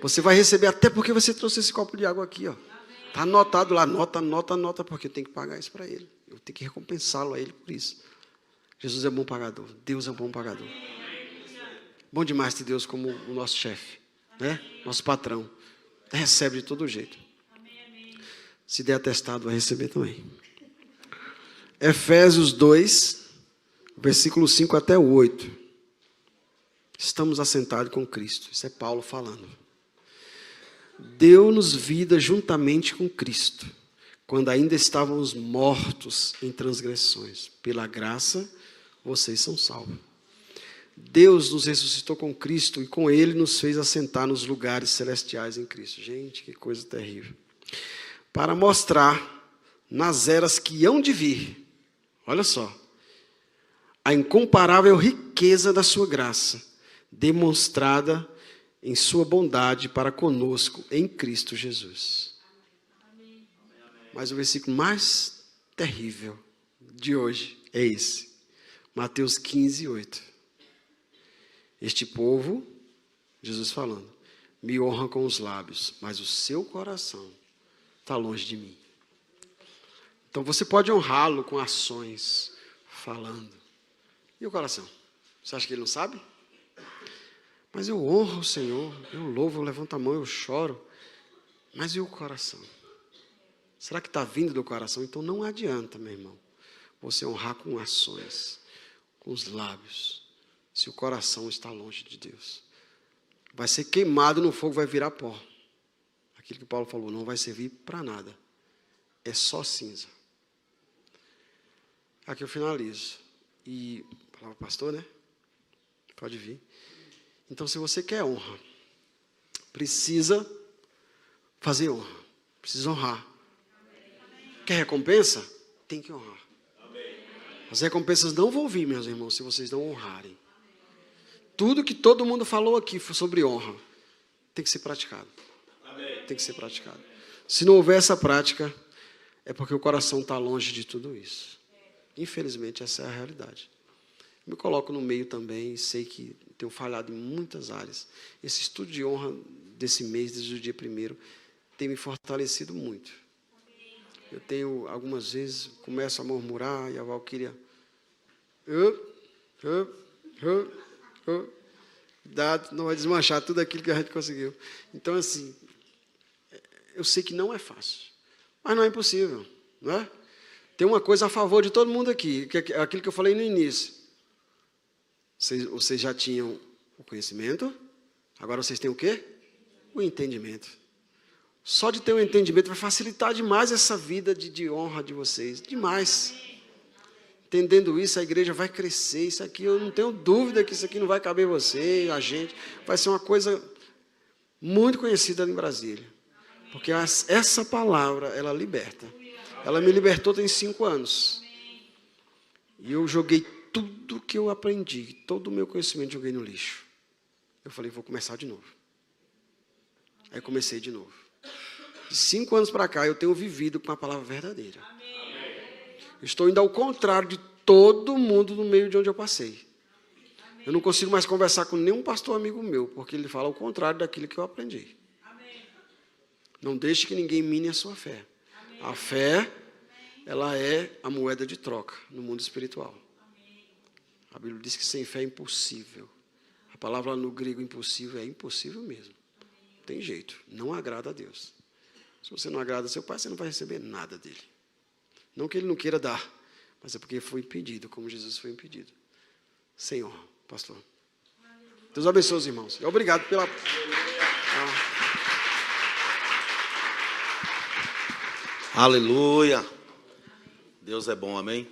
Você vai receber até porque você trouxe esse copo de água aqui, ó. Está anotado lá, anota, porque eu tenho que pagar isso para ele. Eu tenho que recompensá-lo a ele por isso. Jesus é bom pagador. Deus é um bom pagador. Bom demais ter Deus como o nosso chefe, né? Nosso patrão. Recebe de todo jeito. Se der atestado, vai receber também. Efésios 2, versículo 5 até o 8. Estamos assentados com Cristo. Isso é Paulo falando. Deu-nos vida juntamente com Cristo, quando ainda estávamos mortos em transgressões. Pela graça, vocês são salvos. Deus nos ressuscitou com Cristo e com Ele nos fez assentar nos lugares celestiais em Cristo. Gente, que coisa terrível. Para mostrar nas eras que hão de vir, olha só, a incomparável riqueza da sua graça, demonstrada em sua bondade para conosco em Cristo Jesus. Mas o versículo mais terrível de hoje é esse. Mateus 15, 8. Este povo, Jesus falando, me honra com os lábios, mas o seu coração está longe de mim. Então você pode honrá-lo com ações, falando. E o coração? Você acha que ele não sabe? Mas eu honro o Senhor, eu louvo, eu levanto a mão, eu choro. Mas e o coração? Será que está vindo do coração? Então não adianta, meu irmão, você honrar com ações, com os lábios, se o coração está longe de Deus. Vai ser queimado no fogo, vai virar pó. Aquilo que Paulo falou, não vai servir para nada. É só cinza. Aqui eu finalizo. E, palavra pastor, né? Pode vir. Então, se você quer honra, precisa fazer honra. Precisa honrar. Quer recompensa? Tem que honrar. As recompensas não vão vir, meus irmãos, se vocês não honrarem. Tudo que todo mundo falou aqui sobre honra tem que ser praticado. Tem que ser praticado. Se não houver essa prática, é porque o coração está longe de tudo isso. Infelizmente, essa é a realidade. Me coloco no meio também, sei que tenho falhado em muitas áreas. Esse estudo de honra desse mês, desde o dia 1º, tem me fortalecido muito. Eu tenho, algumas vezes, começo a murmurar e a Valquíria... Cuidado, não vai desmanchar tudo aquilo que a gente conseguiu. Então, assim, eu sei que não é fácil, mas não é impossível, não é? Tem uma coisa a favor de todo mundo aqui, que é aquilo que eu falei no início. Vocês já tinham o conhecimento, agora vocês têm o quê? O entendimento. Só de ter o entendimento vai facilitar demais essa vida de honra de vocês, demais. Entendendo isso, a igreja vai crescer. Isso aqui, eu não tenho dúvida que isso aqui não vai caber você, a gente. Vai ser uma coisa muito conhecida em Brasília. Porque essa palavra, ela liberta. Ela me libertou tem 5 anos. E eu joguei tudo que eu aprendi, todo o meu conhecimento, joguei no lixo. Eu falei, vou começar de novo. Aí comecei de novo. De 5 anos para cá, eu tenho vivido com a palavra verdadeira. Estou indo ao contrário de todo mundo no meio de onde eu passei. Eu não consigo mais conversar com nenhum pastor amigo meu, porque ele fala o contrário daquilo que eu aprendi. Não deixe que ninguém mine a sua fé. A fé, ela é a moeda de troca no mundo espiritual. A Bíblia diz que sem fé é impossível. A palavra no grego impossível é impossível mesmo. Não tem jeito, não agrada a Deus. Se você não agrada a seu pai, você não vai receber nada dele. Não que ele não queira dar, mas é porque foi impedido, como Jesus foi impedido. Senhor, pastor. Deus abençoe os irmãos. E obrigado pela... Aleluia. Deus é bom, amém?